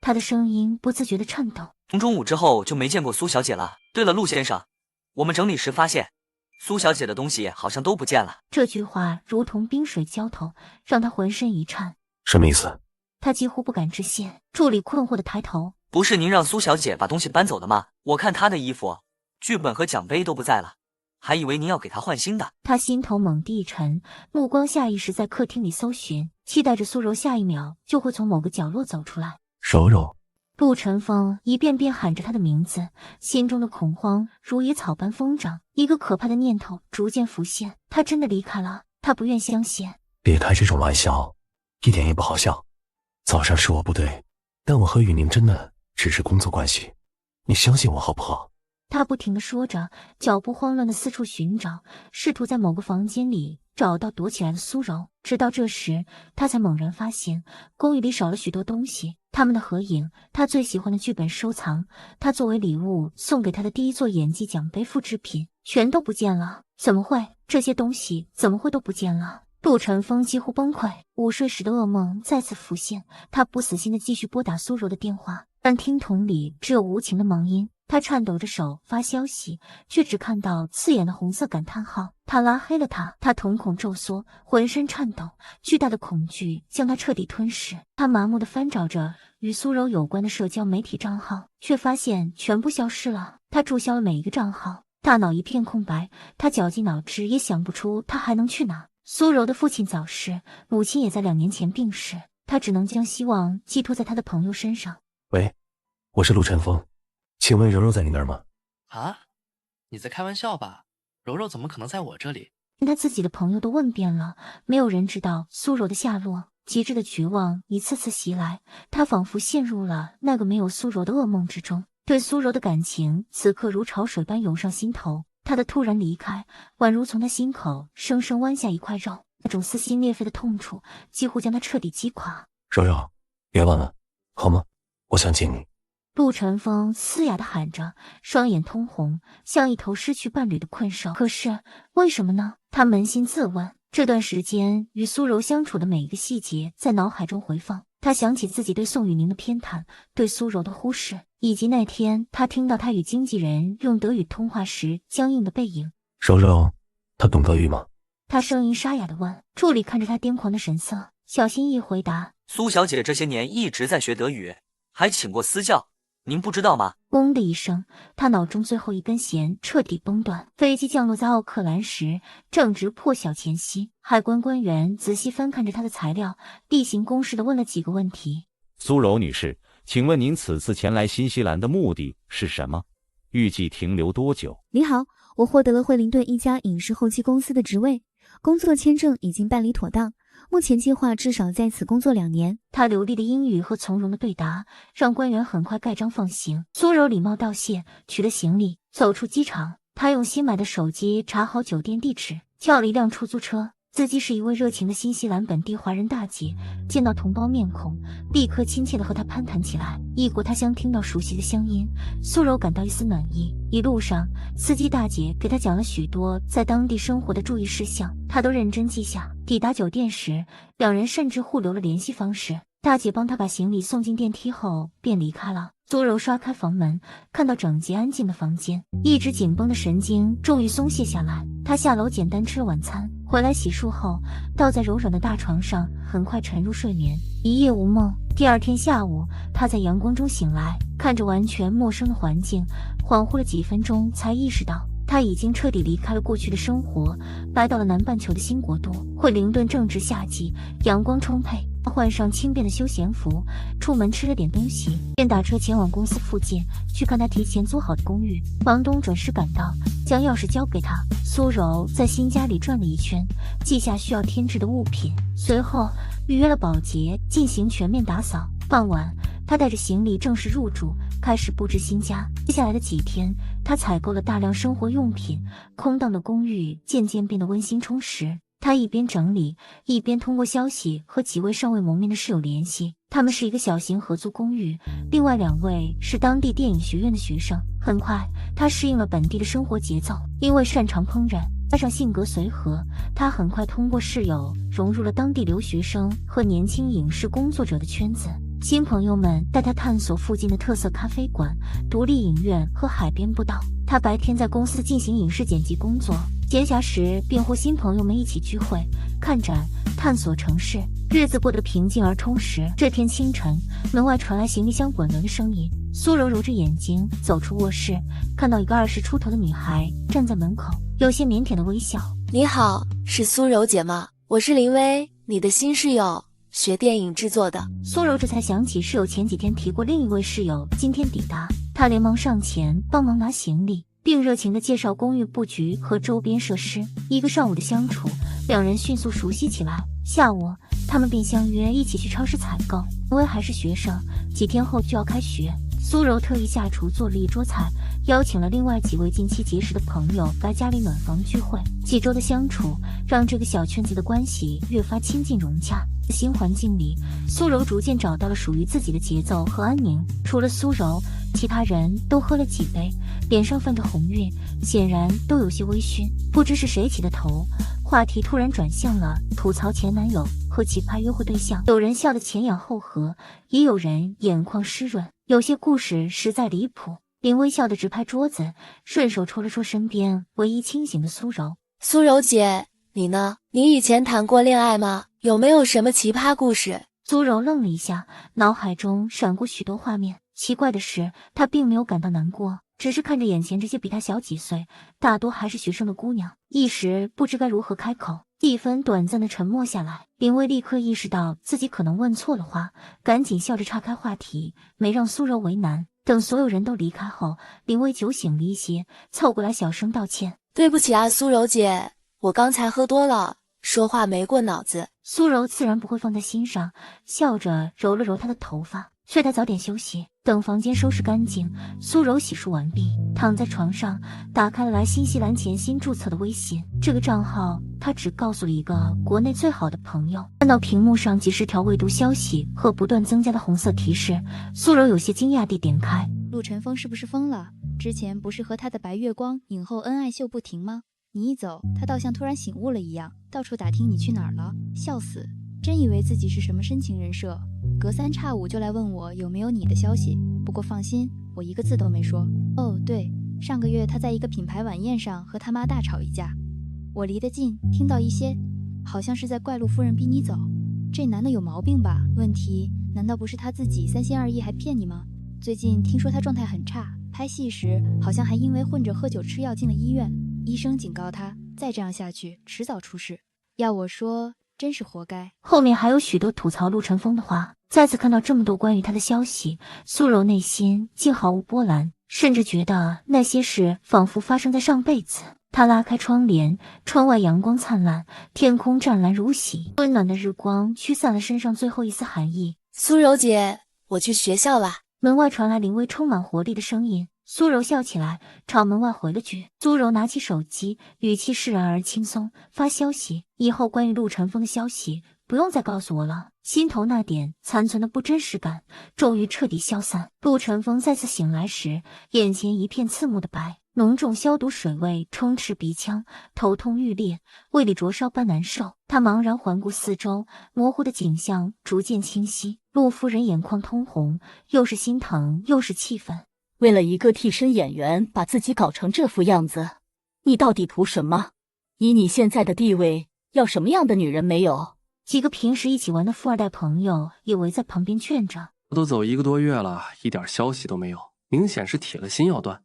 他的声音不自觉地颤抖。从中午之后就没见过苏小姐了。对了，陆先生，我们整理时发现，苏小姐的东西好像都不见了。这句话如同冰水浇头，让他浑身一颤。什么意思？他几乎不敢置信。助理困惑地抬头。不是您让苏小姐把东西搬走的吗？我看她的衣服、剧本和奖杯都不在了，还以为您要给她换新的。他心头猛地一沉，目光下意识在客厅里搜寻，期待着苏柔下一秒就会从某个角落走出来。柔柔。陆晨风一遍遍喊着他的名字，心中的恐慌如野草般疯长。一个可怕的念头逐渐浮现，他真的离开了。他不愿相信。别开这种玩笑，一点也不好笑。早上是我不对，但我和雨宁真的只是工作关系，你相信我好不好？他不停地说着，脚步慌乱地四处寻找，试图在某个房间里找到躲起来的苏柔。直到这时，他才猛然发现公寓里少了许多东西，他们的合影，他最喜欢的剧本收藏，他作为礼物送给他的第一座演技奖杯复制品，全都不见了。怎么会？这些东西怎么会都不见了？陆晨风几乎崩溃，午睡时的噩梦再次浮现。他不死心地继续拨打苏柔的电话，但听筒里只有无情的忙音。他颤抖着手发消息，却只看到刺眼的红色感叹号。他拉黑了他。他瞳孔骤缩，浑身颤抖，巨大的恐惧将他彻底吞噬。他麻木地翻找着与苏柔有关的社交媒体账号，却发现全部消失了。他注销了每一个账号，大脑一片空白。他绞尽脑汁也想不出他还能去哪。苏柔的父亲早逝，母亲也在2年前病逝，他只能将希望寄托在他的朋友身上。喂，我是陆晨风，请问柔柔在你那儿吗？啊？你在开玩笑吧？柔柔怎么可能在我这里？他自己的朋友都问遍了，没有人知道苏柔的下落。极致的绝望一次次袭来，他仿佛陷入了那个没有苏柔的噩梦之中。对苏柔的感情此刻如潮水般涌上心头。他的突然离开，宛如从他心口生生剜下一块肉，那种撕心裂肺的痛楚几乎将他彻底击垮。柔柔，别忘了，好吗？我想见你。陆晨风嘶哑地喊着，双眼通红，像一头失去伴侣的困兽。可是为什么呢？他扪心自问。这段时间与苏柔相处的每一个细节在脑海中回放，他想起自己对宋雨宁的偏袒，对苏柔的忽视，以及那天他听到他与经纪人用德语通话时僵硬的背影。柔柔，他懂德语吗？他声音沙哑地问。助理看着他癫狂的神色，小心翼翼回答：苏小姐这些年一直在学德语，还请过私教，您不知道吗？嗡的一声，他脑中最后一根弦彻底崩断。飞机降落在奥克兰时，正值破晓前夕。海关官员仔细翻看着他的材料，例行公事地问了几个问题。苏柔女士，请问您此次前来新西兰的目的是什么？预计停留多久？你好，我获得了惠灵顿一家影视后期公司的职位，工作签证已经办理妥当，目前计划至少在此工作2年。他流利的英语和从容的对答，让官员很快盖章放行。苏柔礼貌道谢，取了行李，走出机场。他用新买的手机查好酒店地址，叫了一辆出租车。司机是一位热情的新西兰本地华人大姐，见到同胞面孔，立刻亲切地和他攀谈起来。异国他乡听到熟悉的乡音，苏柔感到一丝暖意。一路上，司机大姐给他讲了许多在当地生活的注意事项，他都认真记下。抵达酒店时，两人甚至互留了联系方式。大姐帮他把行李送进电梯后便离开了。苏柔刷开房门，看到整洁安静的房间，一直紧绷的神经终于松懈下来。她下楼简单吃了晚餐，回来洗漱后倒在柔软的大床上，很快沉入睡眠，一夜无梦。第二天下午，她在阳光中醒来，看着完全陌生的环境，恍惚了几分钟才意识到他已经彻底离开了过去的生活，来到了南半球的新国度。惠灵顿正值夏季，阳光充沛，他换上轻便的休闲服，出门吃了点东西，便打车前往公司附近去看他提前租好的公寓。房东准时赶到，将钥匙交给他。苏柔在新家里转了一圈，记下需要添置的物品，随后预约了保洁进行全面打扫。傍晚，他带着行李正式入住，开始布置新家。接下来的几天，他采购了大量生活用品，空荡的公寓渐渐变得温馨充实。他一边整理，一边通过消息和几位尚未谋面的室友联系。他们是一个小型合租公寓，另外2位是当地电影学院的学生。很快，他适应了本地的生活节奏，因为擅长烹饪，加上性格随和，他很快通过室友融入了当地留学生和年轻影视工作者的圈子。新朋友们带他探索附近的特色咖啡馆、独立影院和海边步道。他白天在公司进行影视剪辑工作，闲暇时便和新朋友们一起聚会、看展、探索城市，日子过得平静而充实。这天清晨，门外传来行李箱滚轮的声音。苏柔揉着眼睛走出卧室，看到一个20出头的女孩站在门口，有些腼腆的微笑。你好，是苏柔姐吗？我是林薇，你的新室友，学电影制作的。苏柔这才想起室友前几天提过另一位室友今天抵达，她连忙上前帮忙拿行李，并热情地介绍公寓布局和周边设施。一个上午的相处，2人迅速熟悉起来。下午，他们便相约一起去超市采购。因为还是学生，几天后就要开学，苏柔特意下厨做了一桌菜，邀请了另外几位近期结识的朋友来家里暖房聚会。几周的相处，让这个小圈子的关系越发亲近融洽。新环境里，苏柔逐渐找到了属于自己的节奏和安宁。除了苏柔，其他人都喝了几杯，脸上泛着红晕，显然都有些微醺。不知是谁起的头，话题突然转向了吐槽前男友和奇葩约会对象。有人笑得前仰后合，也有人眼眶湿润。有些故事实在离谱。林微笑得直拍桌子，顺手戳了戳身边唯一清醒的苏柔。苏柔姐，你呢？你以前谈过恋爱吗？有没有什么奇葩故事？苏柔愣了一下，脑海中闪过许多画面。奇怪的是，她并没有感到难过，只是看着眼前这些比她小几岁、大多还是学生的姑娘，一时不知该如何开口。气氛短暂的沉默下来，林薇立刻意识到自己可能问错了话，赶紧笑着岔开话题，没让苏柔为难。等所有人都离开后，林薇酒醒了一些，凑过来小声道歉：“对不起啊，苏柔姐，我刚才喝多了，说话没过脑子。”苏柔自然不会放在心上，笑着揉了揉她的头发，劝她早点休息。等房间收拾干净，苏柔洗漱完毕，躺在床上，打开了来新西兰前新注册的微信。这个账号她只告诉了一个国内最好的朋友。看到屏幕上几十条未读消息和不断增加的红色提示，苏柔有些惊讶地点开。陆晨风是不是疯了？之前不是和他的白月光影后恩爱秀不停吗？你一走，他倒像突然醒悟了一样，到处打听你去哪儿了，笑死！真以为自己是什么深情人设，隔3差5就来问我有没有你的消息。不过放心，我一个字都没说。哦，对，上个月他在一个品牌晚宴上和他妈大吵一架，我离得近，听到一些，好像是在怪陆夫人逼你走。这男的有毛病吧？问题难道不是他自己3心2意还骗你吗？最近听说他状态很差，拍戏时好像还因为混着喝酒吃药进了医院，医生警告他再这样下去迟早出事。要我说，真是活该。后面还有许多吐槽陆晨风的话。再次看到这么多关于他的消息，苏柔内心竟毫无波澜，甚至觉得那些事仿佛发生在上辈子。他拉开窗帘，窗外阳光灿烂，天空湛蓝如洗，温暖的日光驱散了身上最后一丝寒意。苏柔姐，我去学校啦。门外传来林薇充满活力的声音。苏柔笑起来，朝门外回了句。苏柔拿起手机，语气释然而轻松，发消息：以后关于陆晨风的消息不用再告诉我了。心头那点残存的不真实感终于彻底消散。陆晨风再次醒来时，眼前一片刺目的白，浓重消毒水味充斥鼻腔，头痛欲裂，胃里灼烧般难受。他茫然环顾四周，模糊的景象逐渐清晰。陆夫人眼眶通红，又是心疼又是气愤。为了一个替身演员把自己搞成这副样子，你到底图什么？以你现在的地位，要什么样的女人没有？几个平时一起玩的富二代朋友也围在旁边劝着。我都走1个多月了，一点消息都没有，明显是铁了心要断。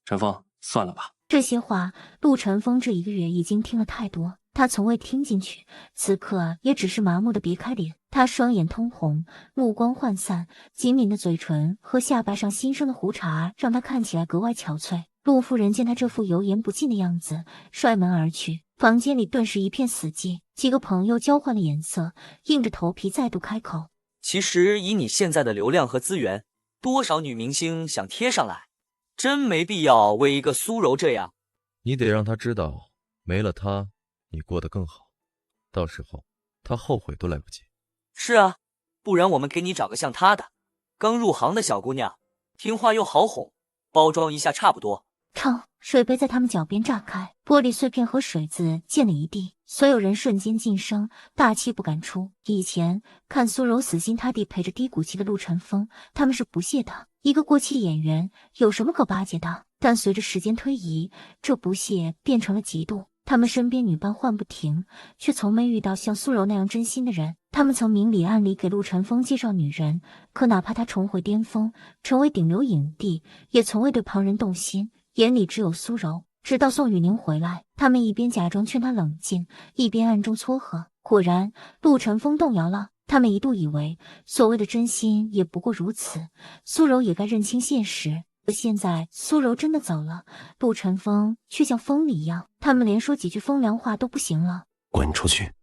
陈峰，算了吧。这些话，陆晨风这1个月已经听了太多。他从未听进去，此刻也只是麻木的别开脸。他双眼通红，目光涣散，紧抿的嘴唇和下巴上新生的胡茬让他看起来格外憔悴。陆夫人见他这副油盐不进的样子，摔门而去。房间里顿时一片死寂，几个朋友交换了眼色，硬着头皮再度开口：其实以你现在的流量和资源，多少女明星想贴上来，真没必要为一个苏柔这样。你得让她知道，没了她，你过得更好，到时候她后悔都来不及。是啊，不然我们给你找个像她的，刚入行的小姑娘，听话又好哄，包装一下差不多。砰！水杯在他们脚边炸开，玻璃碎片和水渍溅了一地，所有人瞬间噤声，大气不敢出。以前看苏柔死心塌地陪着低谷期的陆晨风，他们是不屑的。一个过气演员有什么可巴结的？但随着时间推移，这不屑变成了嫉妒。他们身边女伴换不停，却从没遇到像苏柔那样真心的人。他们曾明里暗里给陆晨风介绍女人，可哪怕他重回巅峰，成为顶流影帝，也从未对旁人动心。眼里只有苏柔。直到宋雨宁回来，他们一边假装劝他冷静，一边暗中撮合。果然，陆晨风动摇了。他们一度以为所谓的真心也不过如此，苏柔也该认清现实。可现在苏柔真的走了，陆晨风却像疯了一样，他们连说几句风凉话都不行了。滚出去！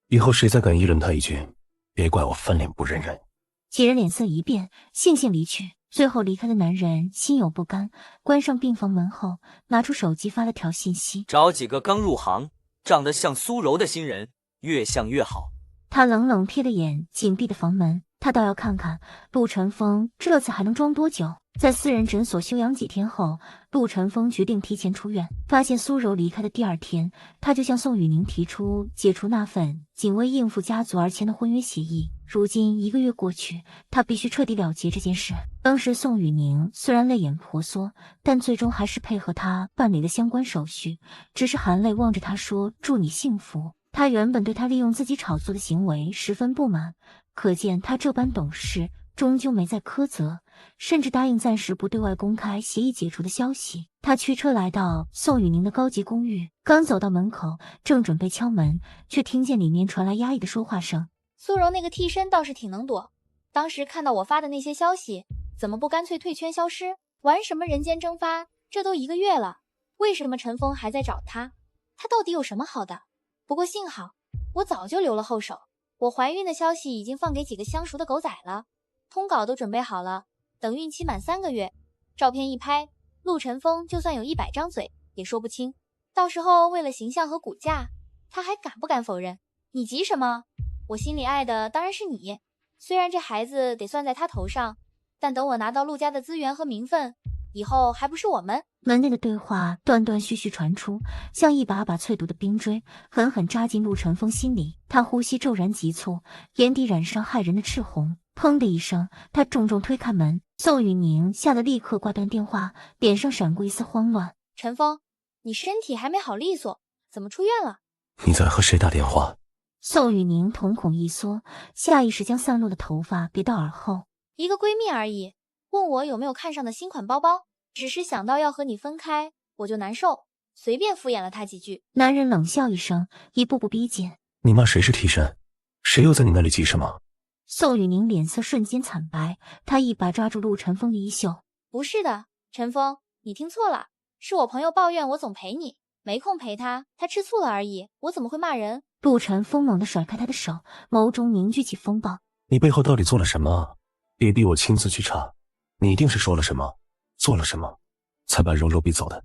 以后谁再敢议论他一句，别怪我翻脸不认人。几人脸色一变，悻悻离去。最后离开的男人心有不甘，关上病房门后，拿出手机发了条信息：找几个刚入行、长得像苏柔的新人，越像越好。他冷冷瞥了眼紧闭的房门，他倒要看看陆晨风这次还能装多久。在私人诊所休养几天后，陆晨风决定提前出院。发现苏柔离开的第二天，他就向宋雨宁提出解除那份仅为应付家族而签的婚约协议。如今1个月过去，他必须彻底了结这件事。当时宋雨宁虽然泪眼婆娑，但最终还是配合他办理了相关手续，只是含泪望着他说：“祝你幸福。”他原本对他利用自己炒作的行为十分不满，可见他这般懂事，终究没再苛责，甚至答应暂时不对外公开协议解除的消息。他驱车来到宋雨宁的高级公寓，刚走到门口，正准备敲门，却听见里面传来压抑的说话声：“苏柔那个替身倒是挺能躲，当时看到我发的那些消息，怎么不干脆退圈消失？玩什么人间蒸发？这都1个月了，为什么陈峰还在找他？他到底有什么好的？不过幸好我早就留了后手，我怀孕的消息已经放给几个相熟的狗仔了，通稿都准备好了，等孕期满3个月，照片一拍，陆晨风就算有100张嘴也说不清。到时候为了形象和骨架，他还敢不敢否认？你急什么？我心里爱的当然是你，虽然这孩子得算在他头上，但等我拿到陆家的资源和名分，以后还不是我们？门内的对话断断续续传出，像一把把淬毒的冰锥，狠狠扎进陆晨风心里。他呼吸骤然急促，眼底染上骇人的赤红。砰的一声，他重重推开门。宋雨宁吓得立刻挂断电话，脸上闪过一丝慌乱。陈峰，你身体还没好利索，怎么出院了？你在和谁打电话？宋雨宁瞳孔一缩，下意识将散落的头发别到耳后。一个闺蜜而已，问我有没有看上的新款包包，只是想到要和你分开，我就难受，随便敷衍了他几句。男人冷笑一声，一步步逼近。你骂谁是替身？谁又在你那里急什么？宋雨宁脸色瞬间惨白，他一把抓住陆晨风的衣袖。不是的，陈峰，你听错了，是我朋友抱怨我总陪你，没空陪他，他吃醋了而已，我怎么会骂人？陆晨风猛地甩开他的手，眸中凝聚起风暴。你背后到底做了什么？别逼我亲自去查，你一定是说了什么，做了什么，才把柔柔逼走的。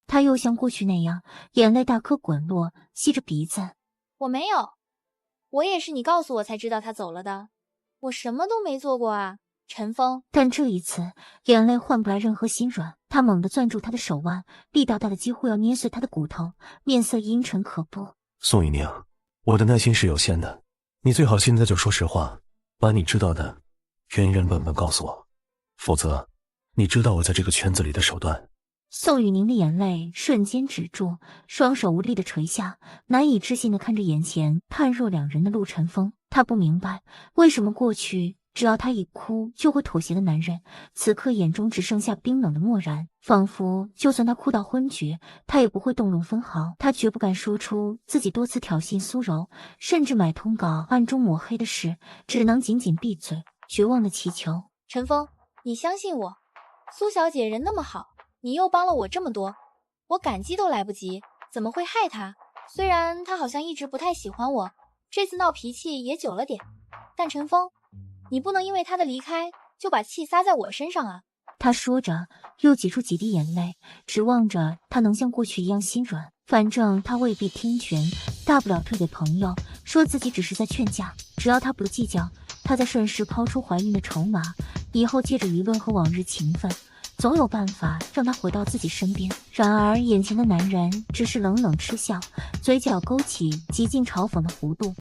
他又像过去那样，眼泪大颗滚落，吸着鼻子。我没有，我也是你告诉我才知道他走了的，我什么都没做过啊，陈峰。但这一次，眼泪换不来任何心软。他猛地攥住他的手腕，力道大的几乎要捏碎他的骨头，面色阴沉可怖。宋雨宁，我的耐心是有限的，你最好现在就说实话，把你知道的原原本本告诉我，否则你知道我在这个圈子里的手段。宋雨宁的眼泪瞬间止住，双手无力地垂下，难以置信地看着眼前判若两人的陆晨风。他不明白为什么过去只要他一哭就会妥协的男人，此刻眼中只剩下冰冷的漠然，仿佛就算他哭到昏厥，他也不会动容分毫。他绝不敢说出自己多次挑衅苏柔，甚至买通稿暗中抹黑的事，只能紧紧闭嘴，绝望的祈求：陈峰，你相信我，苏小姐人那么好，你又帮了我这么多，我感激都来不及，怎么会害她？虽然她好像一直不太喜欢我，这次闹脾气也久了点，但陈峰，你不能因为她的离开就把气撒在我身上啊！他说着，又挤出几滴眼泪，指望着他能像过去一样心软。反正他未必听劝，大不了退给朋友，说自己只是在劝架，只要他不计较，他再顺势抛出怀孕的筹码，以后借着舆论和往日情分，总有办法让他回到自己身边。然而眼前的男人只是冷冷嗤笑，嘴角勾起极尽嘲讽的弧度。